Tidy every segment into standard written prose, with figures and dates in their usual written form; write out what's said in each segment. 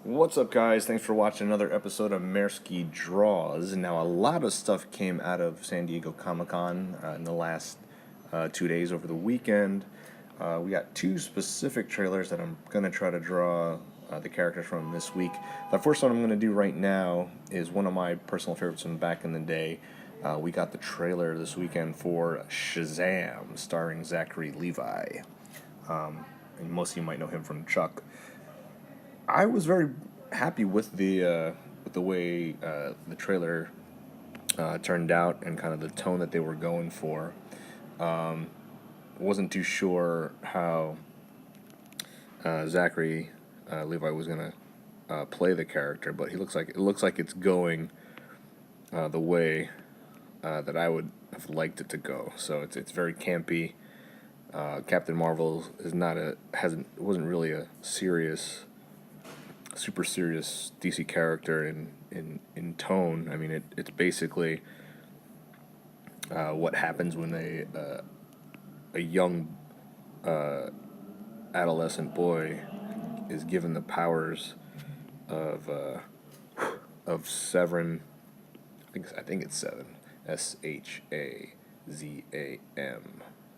What's up, guys? Thanks for watching another episode of Maersky Draws. Now, a lot of stuff came out of San Diego Comic-Con in the last 2 days over the weekend. We got two specific trailers that I'm going to try to draw the characters from this week. The first one I'm going to do right now is one of my personal favorites from back in the day. We got the trailer this weekend for Shazam, starring Zachary Levi. And most of you might know him from Chuck. I was very happy with the way the trailer turned out and kind of the tone that they were going for. Wasn't too sure how Zachary Levi was gonna play the character, but it looks like it's going the way that I would have liked it to go. So it's very campy. Captain Marvel wasn't really a super serious DC character in tone. I mean, it's basically what happens when a young adolescent boy is given the powers of Severin. I think it's Seven. Shazam.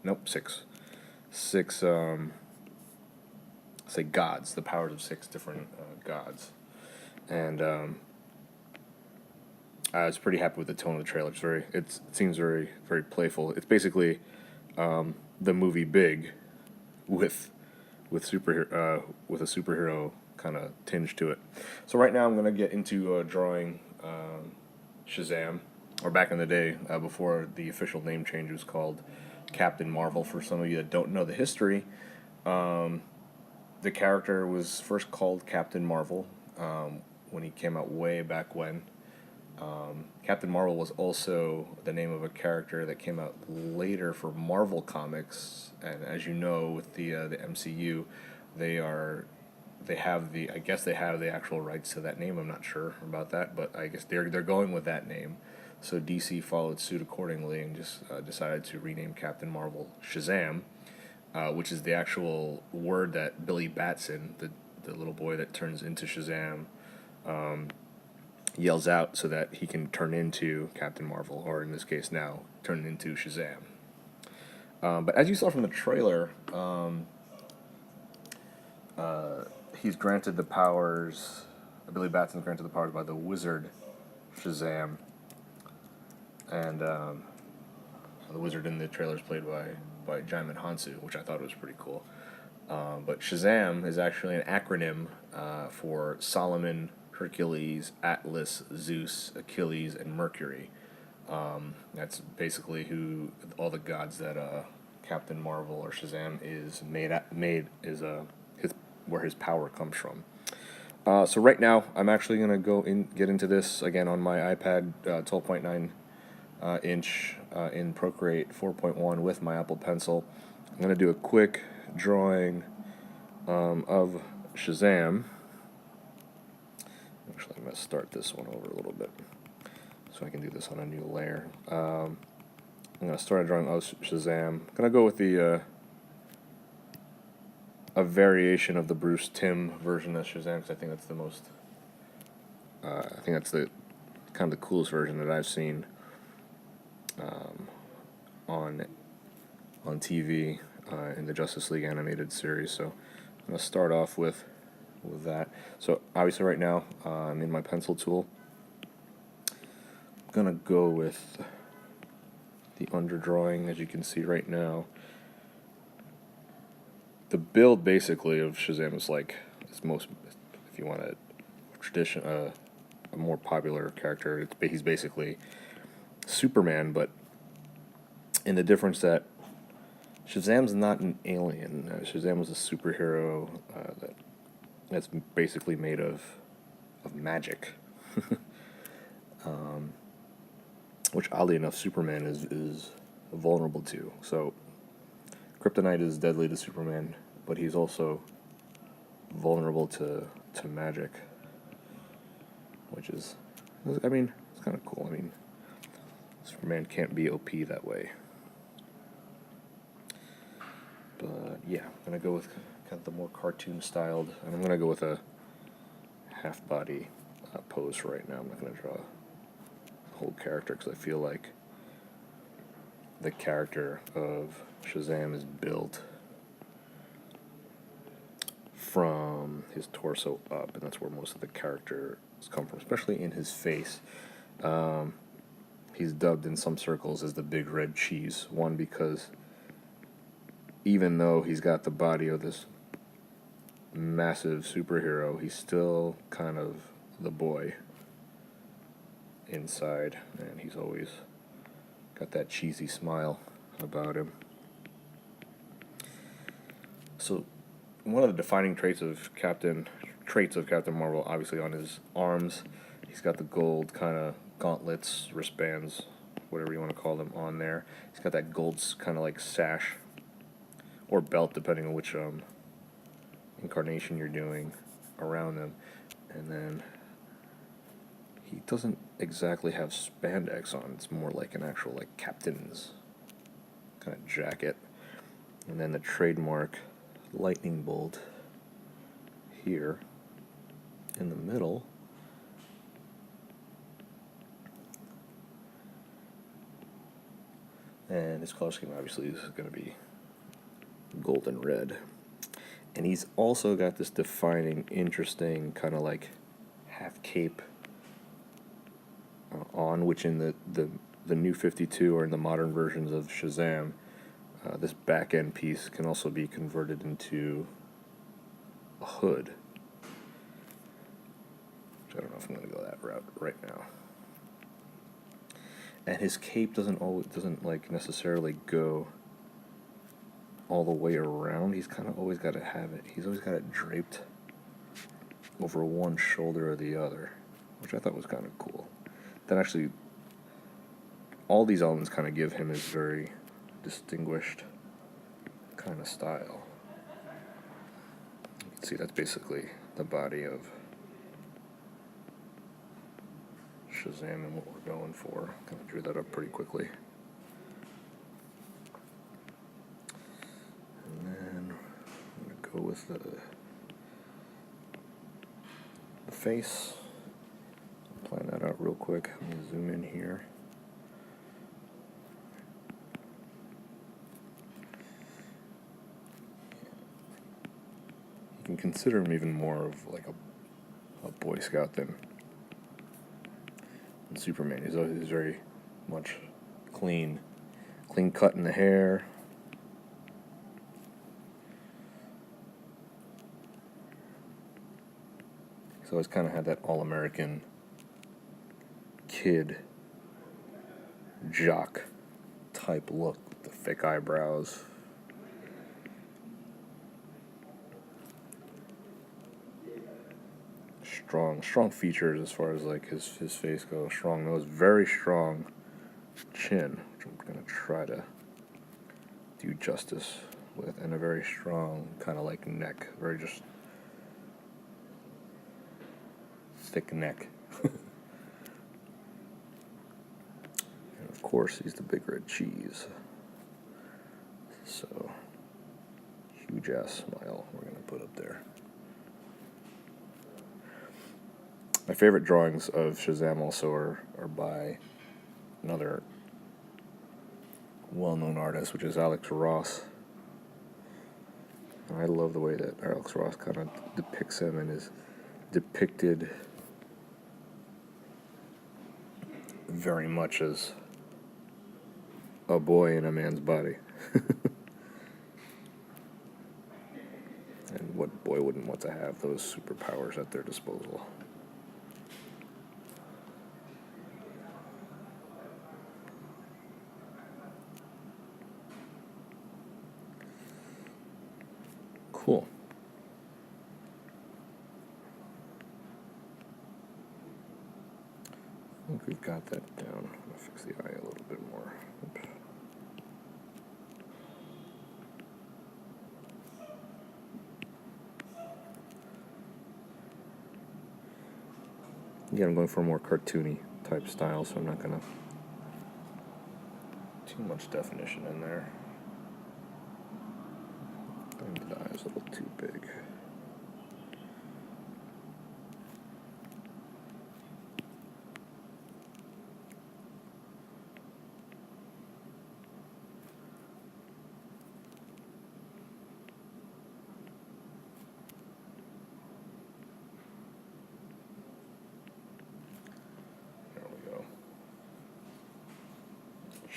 Nope, six. Say gods, the powers of six different gods, and I was pretty happy with the tone of the trailer. It seems very very playful. It's basically the movie Big, with with a superhero kind of tinge to it. So right now I'm gonna get into drawing Shazam, or back in the day before the official name change was called Captain Marvel. For some of you that don't know the history. The character was first called Captain Marvel when he came out way back when. Captain Marvel was also the name of a character that came out later for Marvel Comics, and as you know, with the MCU, I guess they have the actual rights to that name. I'm not sure about that, but I guess they're going with that name. So DC followed suit accordingly and just decided to rename Captain Marvel Shazam. Which is the actual word that Billy Batson, the little boy that turns into Shazam, yells out so that he can turn into Captain Marvel, or in this case now, turn into Shazam. But as you saw from the trailer, he's granted the powers, Billy Batson's granted the powers by the wizard Shazam, and the wizard in the trailer is played by Jaimin Hansu, which I thought was pretty cool. But Shazam is actually an acronym for Solomon, Hercules, Atlas, Zeus, Achilles, and Mercury. That's basically who all the gods that Captain Marvel or Shazam is where his power comes from. So right now, I'm actually gonna get into this again on my iPad 12.9 inch in Procreate 4.1 with my Apple Pencil. I'm going to do a quick drawing of Shazam. Actually, I'm going to start this one over a little bit so I can do this on a new layer. I'm going to start a drawing of Shazam. I'm going to go with a variation of the Bruce Timm version of Shazam, because I think that's the most I think that's the kind of the coolest version that I've seen on TV in the Justice League animated series. So I'm going to start off with that. So obviously right now I'm in my pencil tool. I'm going to go with the underdrawing. As you can see right now, the build basically of Shazam is like if you want a tradition, a more popular character, he's basically Superman, but in the difference that Shazam's not an alien. Shazam was a superhero that's basically made of magic, which oddly enough Superman is vulnerable to. So kryptonite is deadly to Superman, but he's also vulnerable to magic, which is, I mean, it's kind of cool. I mean, Superman can't be OP that way. But yeah, I'm going to go with kind of the more cartoon styled, and I'm going to go with a half-body pose right now. I'm not going to draw the whole character because I feel like the character of Shazam is built from his torso up, and that's where most of the characters come from, especially in his face. He's dubbed in some circles as the big red cheese. One, because even though he's got the body of this massive superhero, he's still kind of the boy inside, and he's always got that cheesy smile about him. So one of the defining traits of Captain Marvel, obviously on his arms, he's got the gold kind of gauntlets, wristbands, whatever you want to call them, on there. He's got that gold kind of like sash or belt, depending on which incarnation you're doing, around him. And then he doesn't exactly have spandex on. It's more like an actual like captain's kind of jacket. And then the trademark lightning bolt here in the middle. And his color scheme obviously is going to be golden red. And he's also got this defining, interesting kind of like half cape on, which in the new 52 or in the modern versions of Shazam, this back end piece can also be converted into a hood. Which I don't know if I'm going to go that route right now. And his cape doesn't like necessarily go all the way around. He's kind of always got to have it. He's always got it draped over one shoulder or the other, which I thought was kind of cool. That actually, all these elements kind of give him his very distinguished kind of style. You can see that's basically the body of Shazam and what we're going for. Kind of drew that up pretty quickly. And then I'm going to go with the face. Plan that out real quick. Let me zoom in here. You can consider him even more of like a Boy Scout than Superman. He's always very much clean cut in the hair. He's always kind of had that all-American kid jock type look with the thick eyebrows. Strong features as far as like his face goes. Strong nose, very strong chin, which I'm gonna try to do justice with, and a very strong kind of like neck, very just thick neck. And of course, he's the big red cheese. So huge ass smile we're gonna put up there. My favorite drawings of Shazam also are by another well-known artist, which is Alex Ross. And I love the way that Alex Ross kind of depicts him and is depicted very much as a boy in a man's body. And what boy wouldn't want to have those superpowers at their disposal? Cool. I think we've got that down. I'm going to fix the eye a little bit more. Oops. Yeah, I'm going for a more cartoony type style, so I'm not going to too much definition in there. Maybe the eye is a little too big.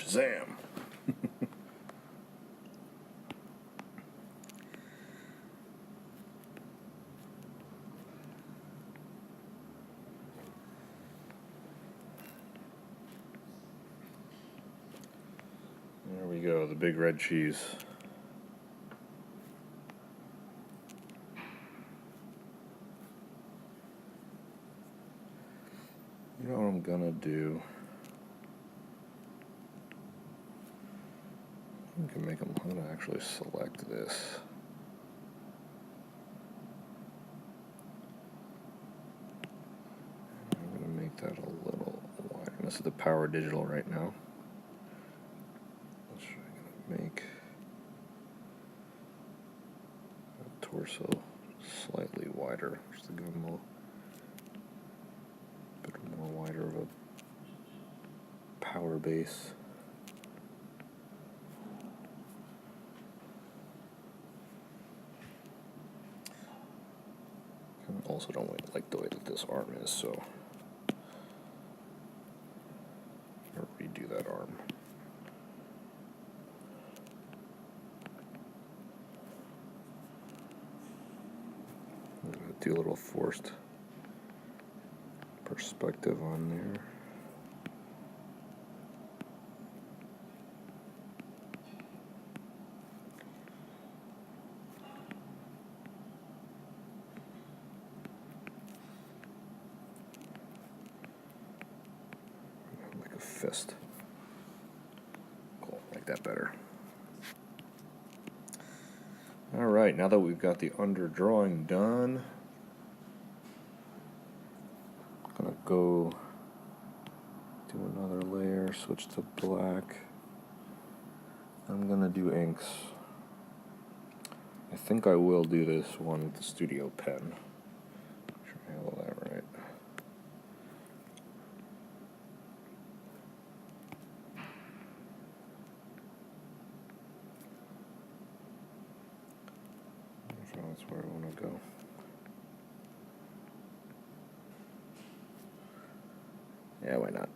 Shazam! There we go, the big red cheese. You know what I'm gonna do? I'm gonna actually select this. I'm gonna make that a little wider. This is the power digital right now. I'm gonna make the torso slightly wider, just to give them a bit more wider of a power base. I also don't really like the way that this arm is, so I'll redo that arm. I'm gonna do a little forced perspective on there. Like a fist. Cool, like that better. Alright, now that we've got the underdrawing done, I'm gonna go do another layer, switch to black. I'm gonna do inks. I think I will do this one with the studio pen. Make sure I handle that right. So that's where I want to go. Yeah, why not?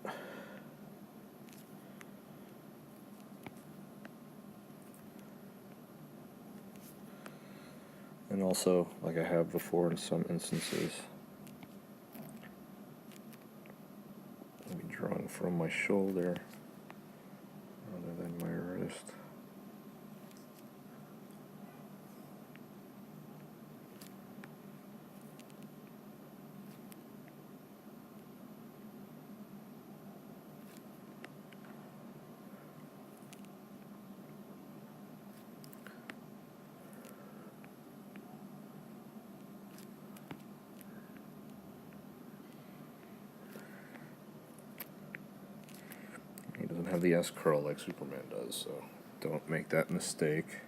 And also, like I have before in some instances, I'll be drawing from my shoulder rather than my wrist. He doesn't have the S curl like Superman does, so don't make that mistake.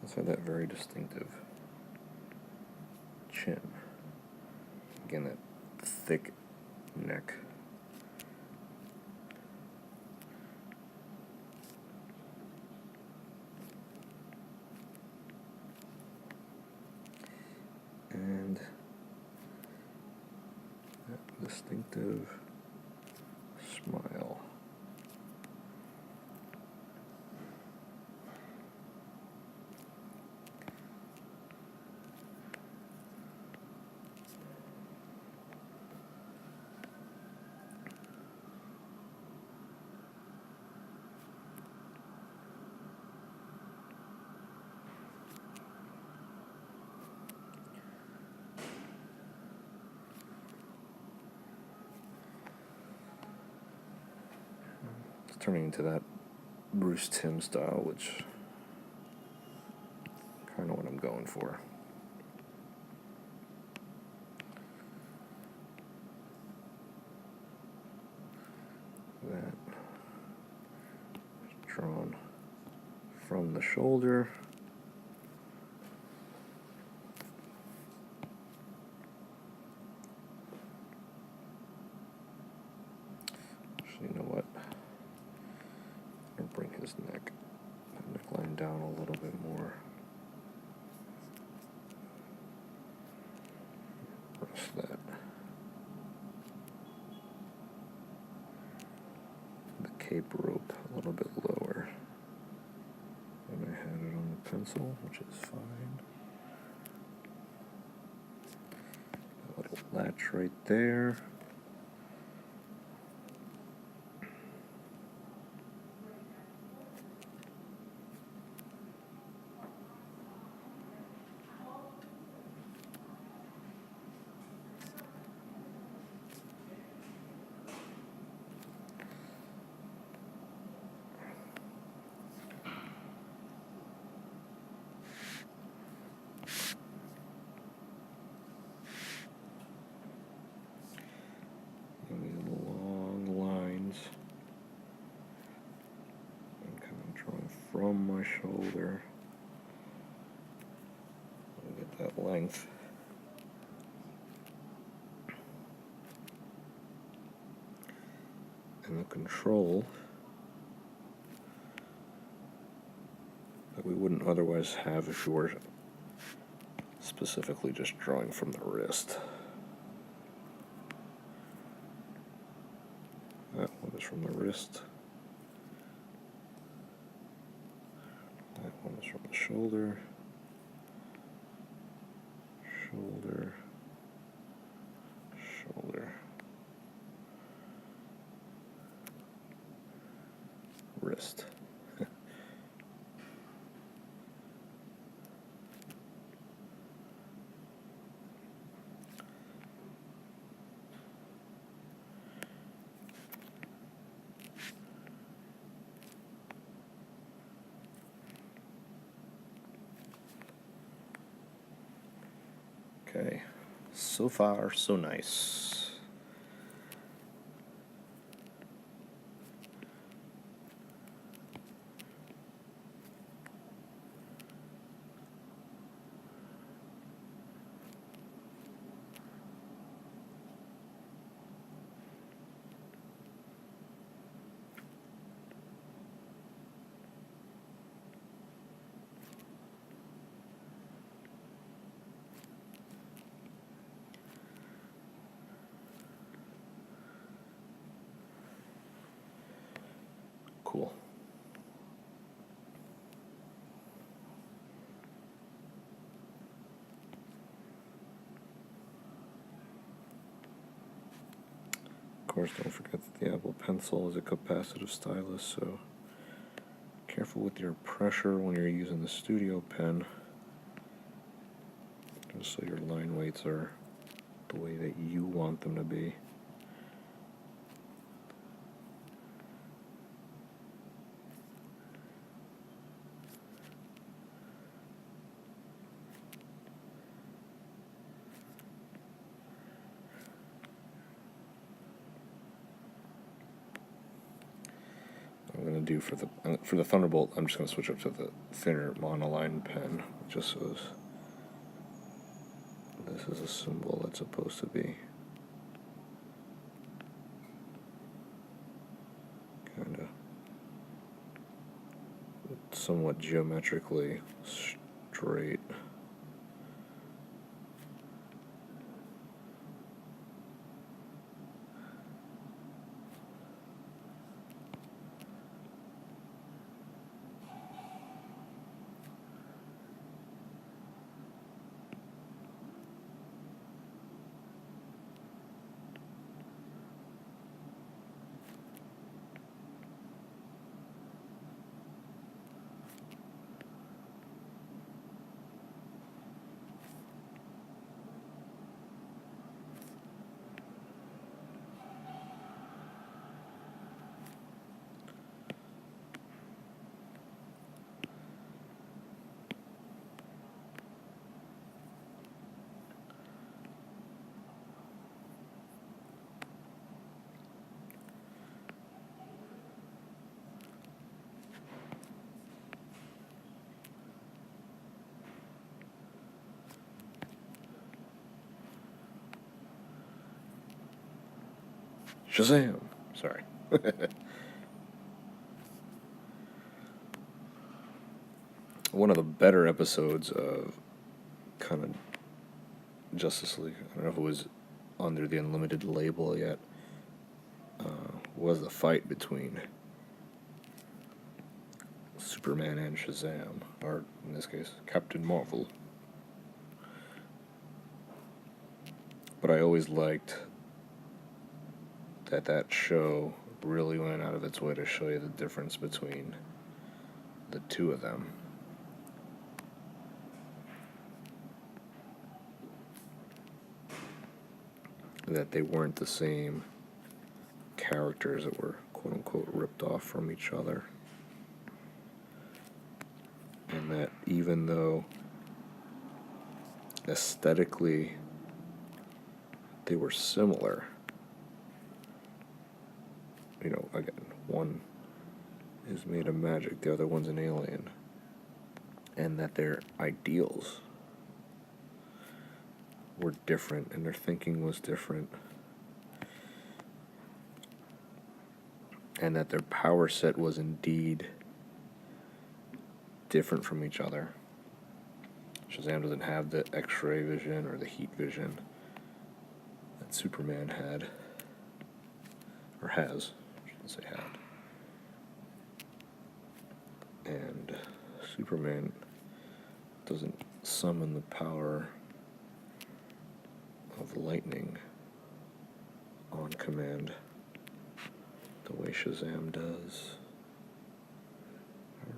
Does have that very distinctive chin. Again, that thick neck. And that distinctive smile. It's turning into that Bruce Timm style, which kind of what I'm going for. That is drawn from the shoulder. Actually, you know what? bring his neckline down a little bit more. Press that. The cape rope a little bit lower than I had it on the pencil, which is fine. A little latch right there. From my shoulder, get that length. And the control that we wouldn't otherwise have if you were specifically just drawing from the wrist. That one is from the wrist. That one is from the shoulder, shoulder, shoulder, wrist. Okay, so far so nice. Cool. Of course, don't forget that the Apple Pencil is a capacitive stylus, so careful with your pressure when you're using the Studio Pen, just so your line weights are the way that you want them to be. I'm going to do for the Thunderbolt, I'm just going to switch up to the thinner monoline pen, just so this is a symbol that's supposed to be kind of somewhat geometrically straight. Shazam! Sorry. one of the better episodes of kind of Justice League, I don't know if it was under the Unlimited label yet, was the fight between Superman and Shazam, or in this case, Captain Marvel. But I always liked that show really went out of its way to show you the difference between the two of them. That they weren't the same characters that were quote-unquote ripped off from each other. And that even though aesthetically they were similar, you know, again, one is made of magic, the other one's an alien, and that their ideals were different and their thinking was different, and that their power set was indeed different from each other. Shazam doesn't have the X-ray vision or the heat vision that Superman had, or has, I shouldn't say had. And Superman doesn't summon the power of lightning on command the way Shazam does.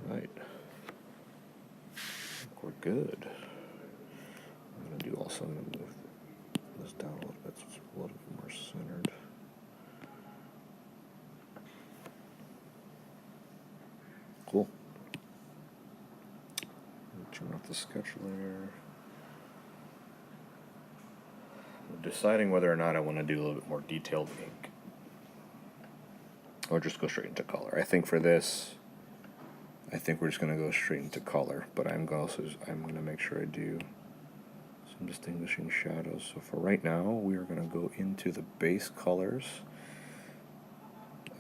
Alright. We're good. I'm going to do also, I'm going to move this down a little bit so it's a little bit more centered. Cool. Turn off the sketch layer. I'm deciding whether or not I want to do a little bit more detailed ink, or just go straight into color. I think for this, we're just going to go straight into color, but I'm going to make sure I do some distinguishing shadows. So for right now, we are going to go into the base colors.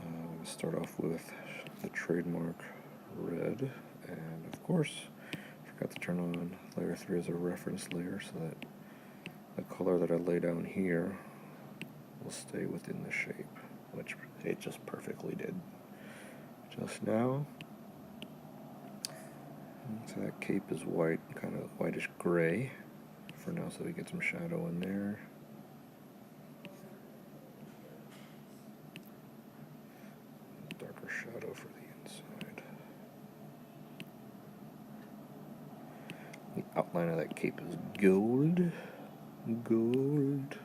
I'm going to start off with the trademark red, and of course, forgot to turn on layer 3 as a reference layer so that the color that I lay down here will stay within the shape, which it just perfectly did just now. So that cape is white, kind of whitish gray for now, so we get some shadow in there. Darker shadow for the inside. The outline of that cape is gold. Gold.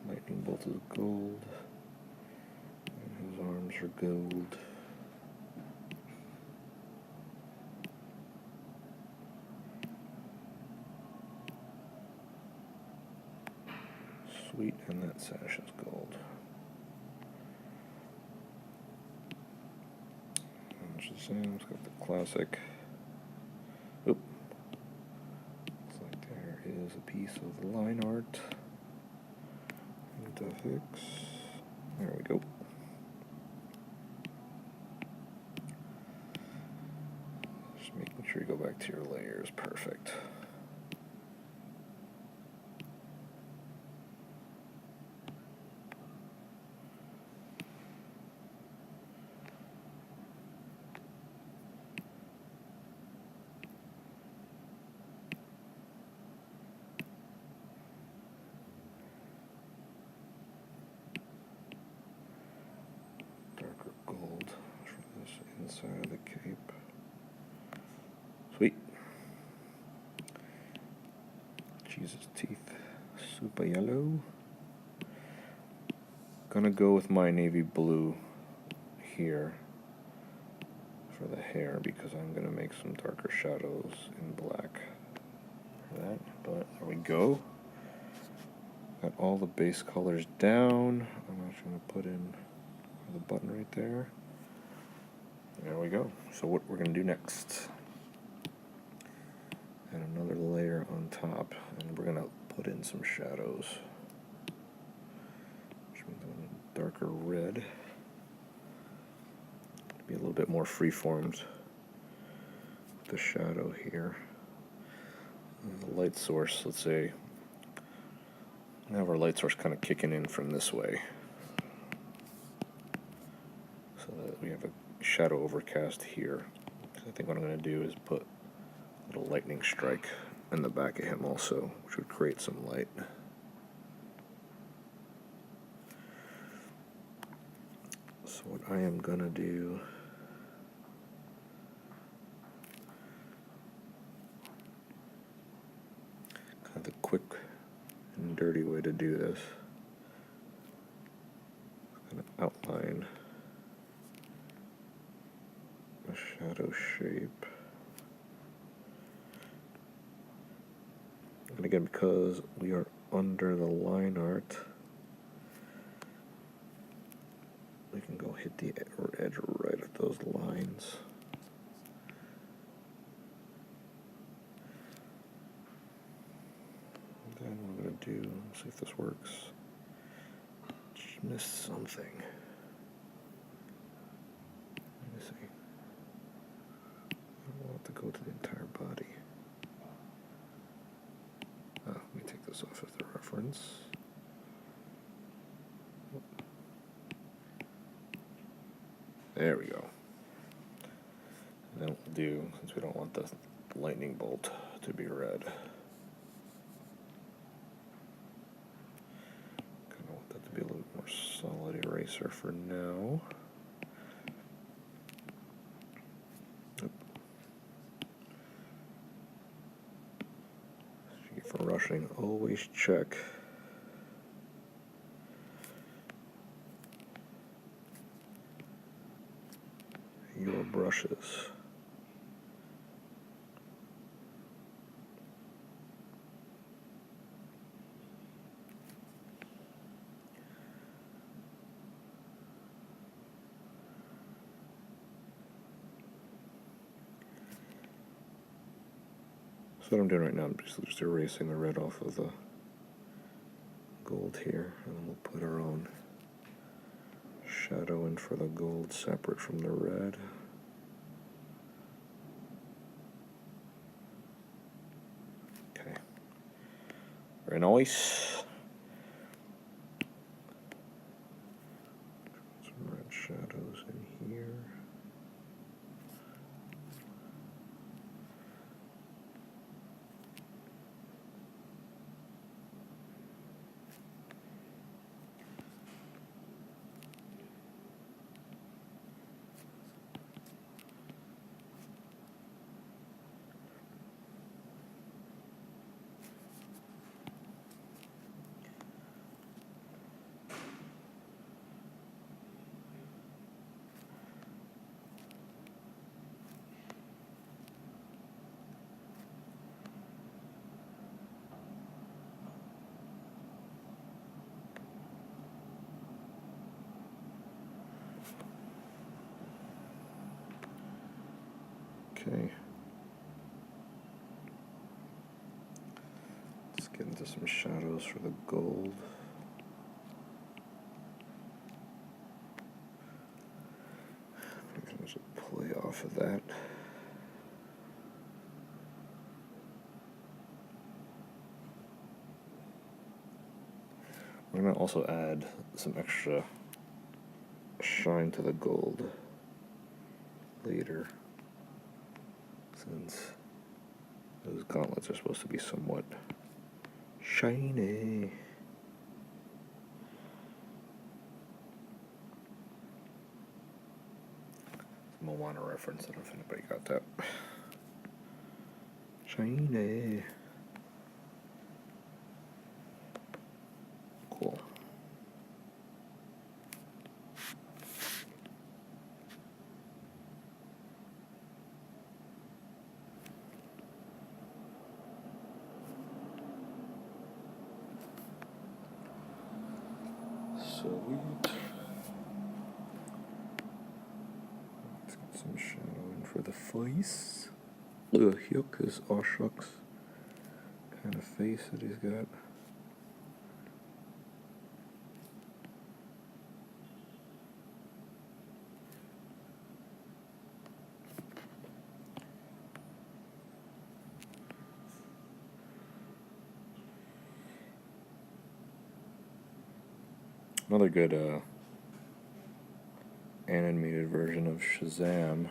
Lightning bolt is gold, and his arms are gold. Sweet, and that sash is gold. And Shazam's got the classic. Oop. Looks like there is a piece of line art to fix. There we go. Just making sure you go back to your layers. Perfect. Gold for this inside of the cape. Sweet. Jesus, teeth. Super yellow. Gonna go with my navy blue here for the hair because I'm gonna make some darker shadows in black for that. But there we go. Got all the base colors down. I'm actually gonna put in the button right there. There we go. So what we're going to do next and another layer on top, and we're gonna put in some shadows, which means I'm gonna darker red to be a little bit more freeformed. The shadow here, and the light source. Let's say I have our light source kind of kicking in from this way, so that we have a shadow overcast here. I think what I'm going to do is put a little lightning strike in the back of him also, which would create some light. So what I am going to do, kind of the quick and dirty way to do this, kind of outline a shadow shape. And again, because we are under the line art, we can go hit the edge right at those lines. And then what I'm going to do, see if this works. Just missed something. Let me see. I want to go to the entire body. Let me take this off as the reference. There we go. And then we'll do, since we don't want the lightning bolt to be red, kind of want that to be a little more solid eraser for now. For rushing, always check your brushes. So what I'm doing right now, I'm just erasing the red off of the gold here, and then we'll put our own shadow in for the gold separate from the red. Okay, very nice. Some red shadows in here. Okay. Let's get into some shadows for the gold. There's a play off of that. We're going to also add some extra shine to the gold later, since those gauntlets are supposed to be somewhat shiny. Moana reference, I don't know if anybody got that. Shiny. Cool. Sweet. Let's get some shadow in for the face. yuck, his aw shucks kind of face that he's got. Another good animated version of Shazam.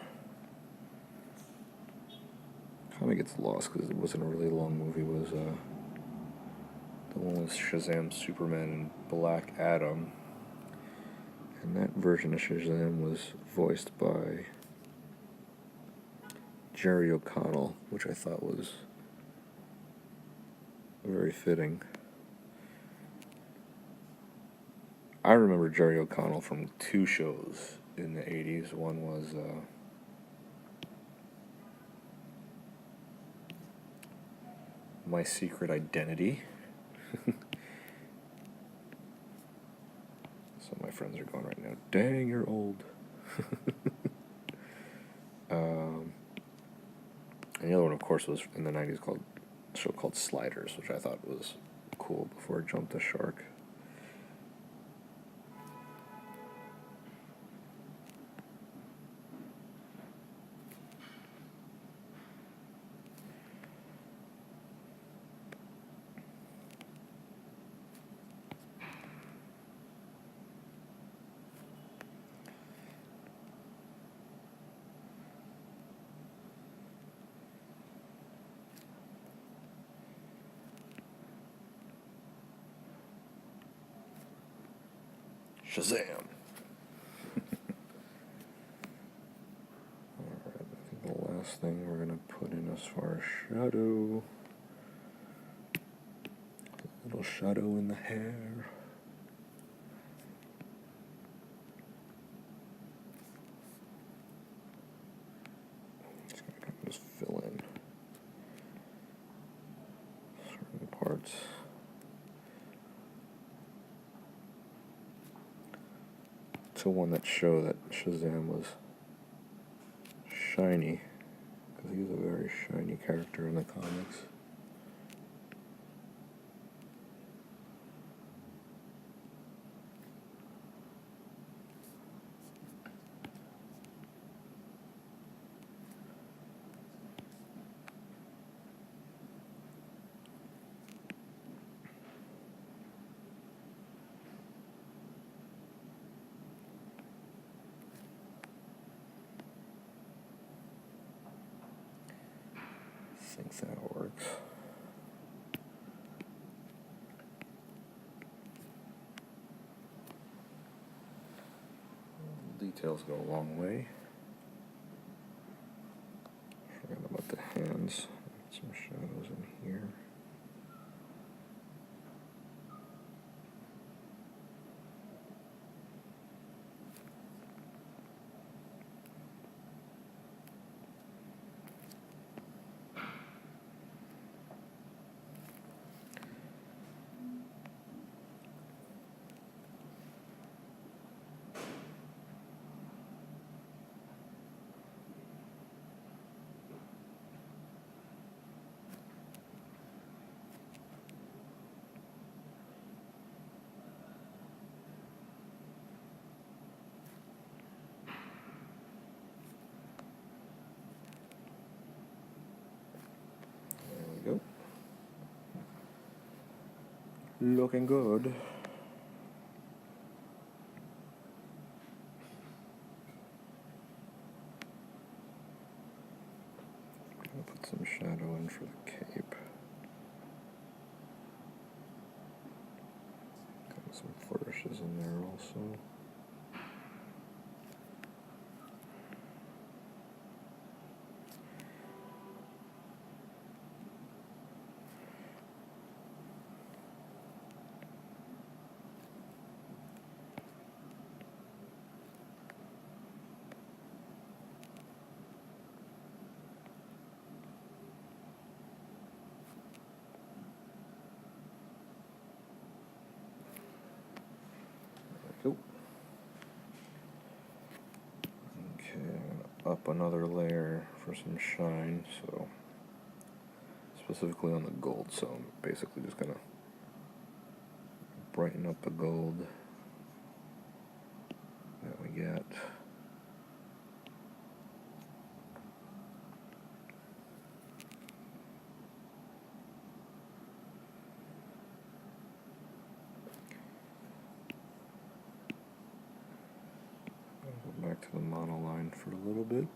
Kind of gets lost because it wasn't a really long movie. Was the one with Shazam, Superman, and Black Adam. And that version of Shazam was voiced by Jerry O'Connell, which I thought was very fitting. I remember Jerry O'Connell from two shows in the 80s. One was My Secret Identity. Some of my friends are going right now, dang, you're old. And the other one, of course, was in the 90s called a show called Sliders, which I thought was cool before it jumped the shark. Shazam! Alright, I think the last thing we're going to put in as far as shadow, a little shadow in the hair. Just going to kind of just fill in certain parts. To one that show that Shazam was shiny, because he's a very shiny character in the comics. I think that works. Details go a long way. Forgot about the hands. Some shadows in here. Go. Looking good. Gonna put some shadow in for the cape. Got some flourishes in there also. Okay, I'm up another layer for some shine, so specifically on the gold, so I'm basically just gonna brighten up the gold that we get. I'll go back to the monoline for a little bit.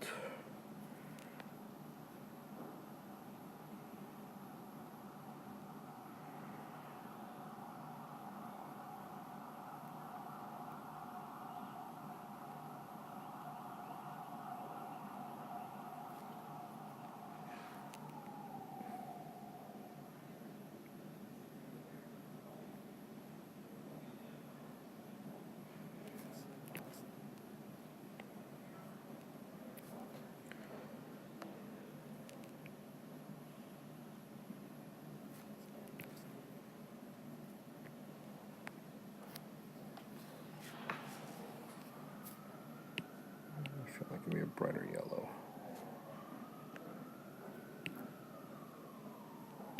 I feel like it could be a brighter yellow.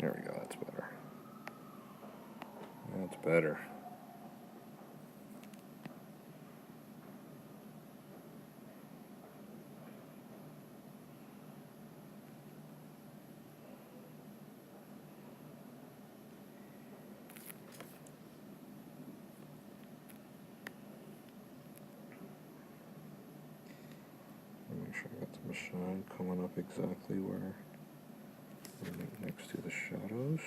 There we go, that's better. That's better. Make sure I got some shine coming up exactly where next to the shadows.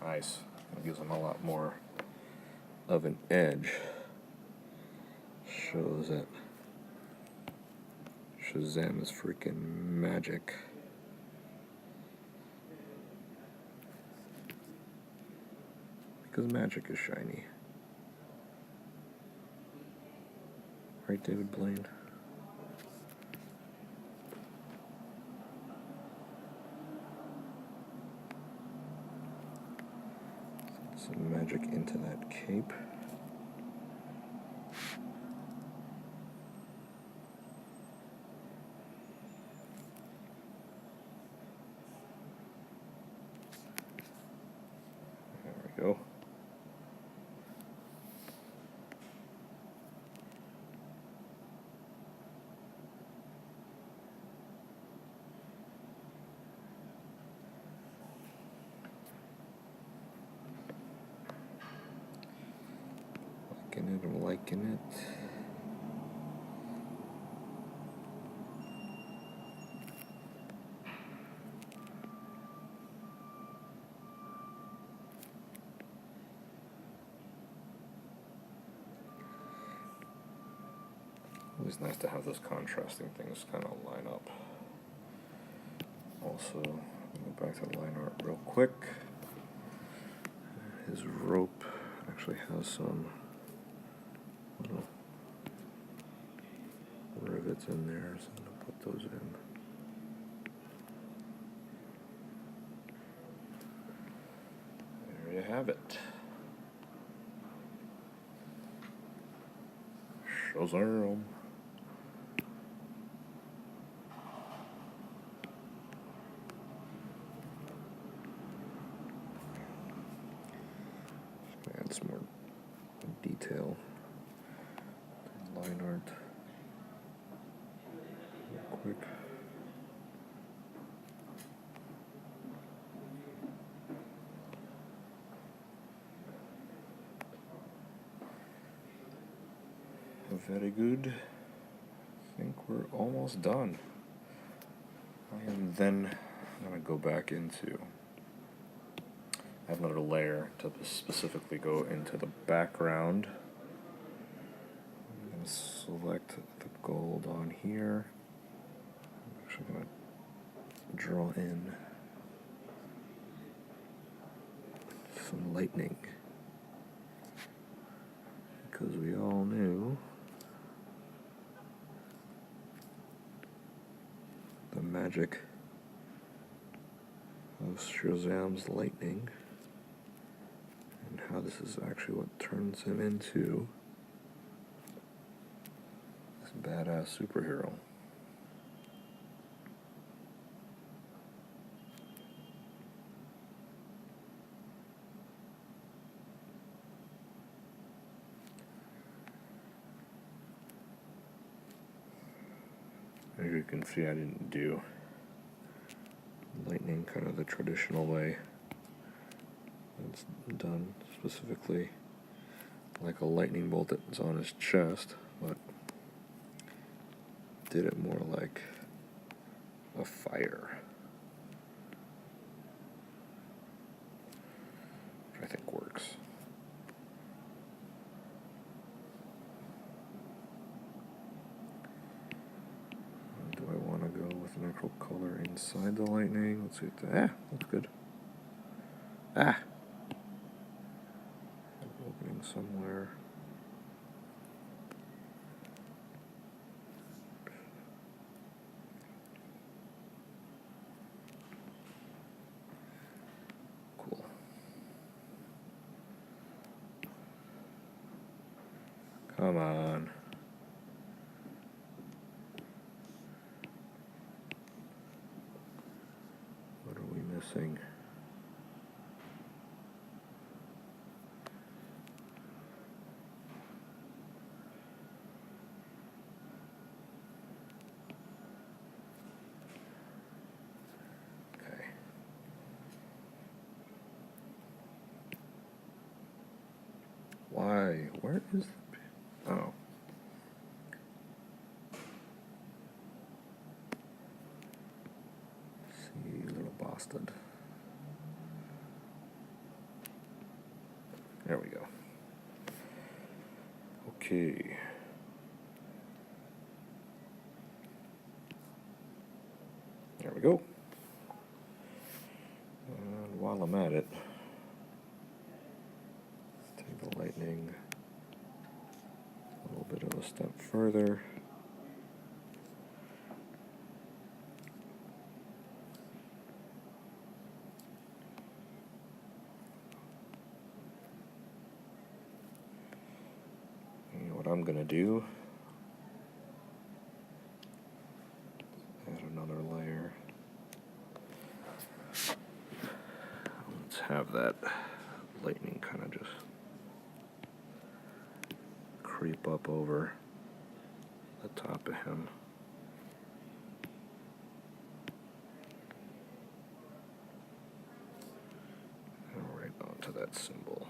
Nice. That gives them a lot more of an edge. Shows that Shazam is freaking magic. Because magic is shiny. Right, David Blaine? Some magic into that cape. There we go. I'm liking it. Always nice to have those contrasting things kind of line up. Also, go back to the line art real quick. His rope actually has some little rivets in there, so I'm going to put those in. There you have it. Shazam. Add some more detail to line art real quick. Very good. I think we're almost done. And then I'm going to go back into add another layer to specifically go into the background. I'm going to select the gold on here. I'm actually going to draw in some lightning, because we all knew the magic of of Shazam's lightning and how this is actually what turns him into this badass superhero. As you can see, I didn't do lightning kind of the traditional way. It's done specifically like a lightning bolt that's on his chest, but did it more like a fire, which I think works. Do I want to go with an actual color inside the lightning? Let's see what that's good. Opening somewhere. Cool. Come on. What are we missing? Okay. Why? Where is the... Oh. See, little bastard. There we go. Okay. There we go. And while I'm at it, let's take the lightning a little bit of a step further. And what I'm gonna do, add another layer. Let's have that lightning kind of just creep up over the top of him. And right onto that symbol.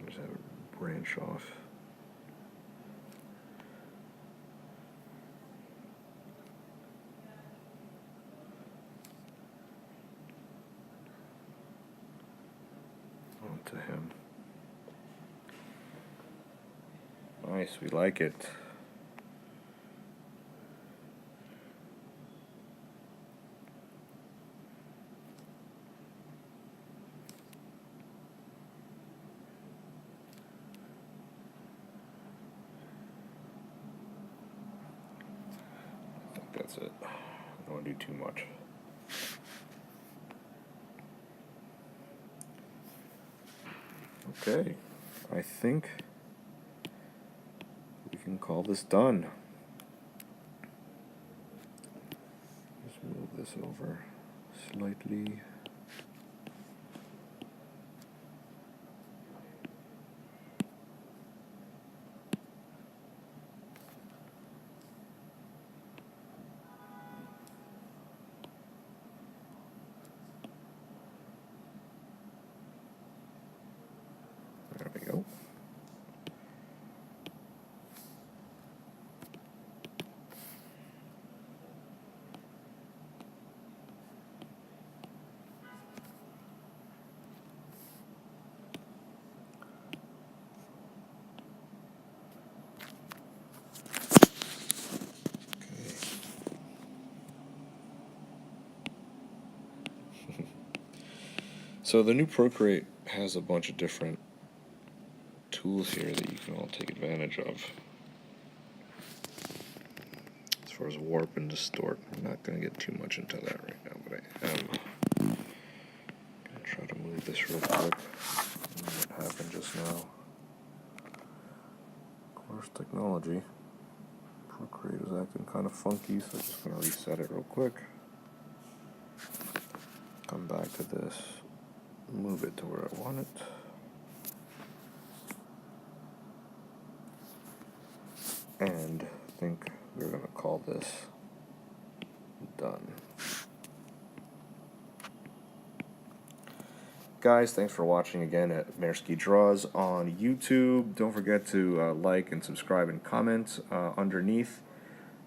Just have it branch off. Onto him. Nice, we like it. That's it. I don't want to do too much. Okay, I think we can call this done. Just move this over slightly. There we go. So the new Procreate has a bunch of different tools here that you can all take advantage of. As far as warp and distort, I'm not going to get too much into that right now, but I am going to try to move this real quick. What happened just now? Of course, technology. Procreate is acting kind of funky, so I'm just going to reset it real quick. Come back to this, move it to where I want it. And I think we're going to call this done. Guys, thanks for watching again at Maersky Draws on YouTube. Don't forget to like and subscribe and comment underneath.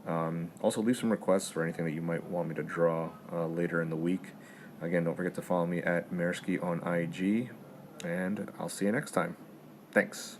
Also, leave some requests for anything that you might want me to draw later in the week. Again, don't forget to follow me at Maersky on IG, and I'll see you next time. Thanks.